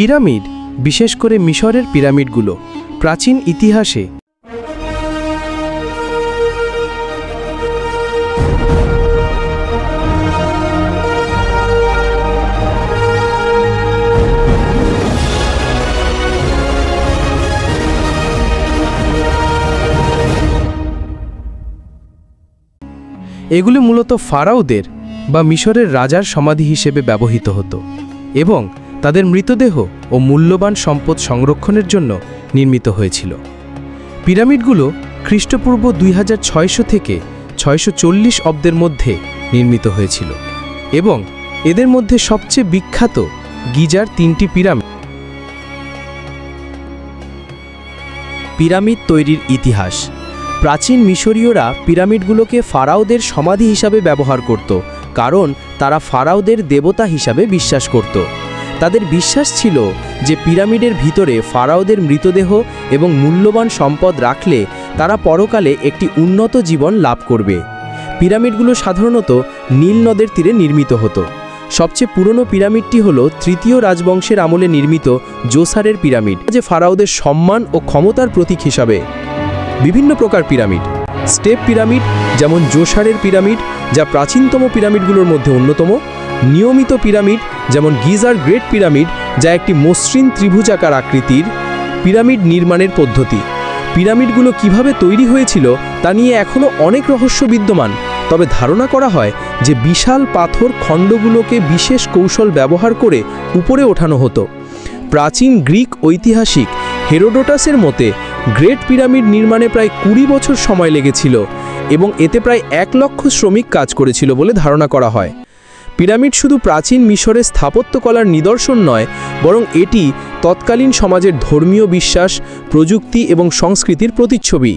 Pyramid, বিশেষ করে মিশরের পিরামিডগুলো প্রাচীন ইতিহাসে এগুলি মূলত ফারাওদের বা মিশরের রাজার সমাধি হিসেবে ব্যবহৃত হতো এবং তাদের মৃতদেহ ও মূল্যবান সম্পদ সংরক্ষণের জন্য নির্মিত হয়েছিল। পিরামিডগুলো খ্রিস্টপূর্ব 2600 থেকে 640 অব্দের মধ্যে নির্মিত হয়েছিল এবং এদের মধ্যে সবচেয়ে বিখ্যাত গিজার 3টি পিরামিড। পিরামিড তৈরির ইতিহাস। প্রাচীন মিশরীয়রা পিরামিডগুলোকে ফারাওদের সমাধি হিসাবে ব্যবহার করত, কারণ তারা ফারাওদের দেবতা হিসাবে বিশ্বাস করত। তাদের বিশ্বাস ছিল যে পিরামিডের ভিতরে ফারাওদের মৃতদেহ এবং মূল্যবান সম্পদ রাখলে তারা পরকালে একটি উন্নত জীবন লাভ করবে। পিরামিডগুলো সাধারণত নীল নদের তীরে নির্মিত হতো। সবচেয়ে পুরনো পিরামিডটি হল তৃতীয় রাজবংশের আমলে নির্মিত জোসারের পিরামিড, যে ফারাওদের সম্মান ও ক্ষমতার প্রতীক হিসাবে। বিভিন্ন প্রকার পিরামিড। স্টেপ পিরামিড, যেমন জোসারের পিরামিড, যা প্রাচীনতম পিরামিডগুলোর মধ্যে অন্যতম। নিয়মিত পিরামিড, যেমন গিজার গ্রেট পিরামিড, যা একটি মসৃণ ত্রিভুজাকার আকৃতির। পিরামিড নির্মাণের পদ্ধতি। পিরামিডগুলো কিভাবে তৈরি হয়েছিল তা নিয়ে এখনও অনেক রহস্য বিদ্যমান, তবে ধারণা করা হয় যে বিশাল পাথর খণ্ডগুলোকে বিশেষ কৌশল ব্যবহার করে উপরে ওঠানো হতো। প্রাচীন গ্রিক ঐতিহাসিক হেরোডোটাসের মতে গ্রেট পিরামিড নির্মাণে প্রায় 20 বছর সময় লেগেছিল এবং এতে প্রায় 1 লক্ষ শ্রমিক কাজ করেছিল বলে ধারণা করা হয়। পিরামিড শুধু প্রাচীন মিশরের স্থাপত্যকলার নিদর্শন নয়, বরং এটি তৎকালীন সমাজের ধর্মীয় বিশ্বাস, প্রযুক্তি এবং সংস্কৃতির প্রতিচ্ছবি।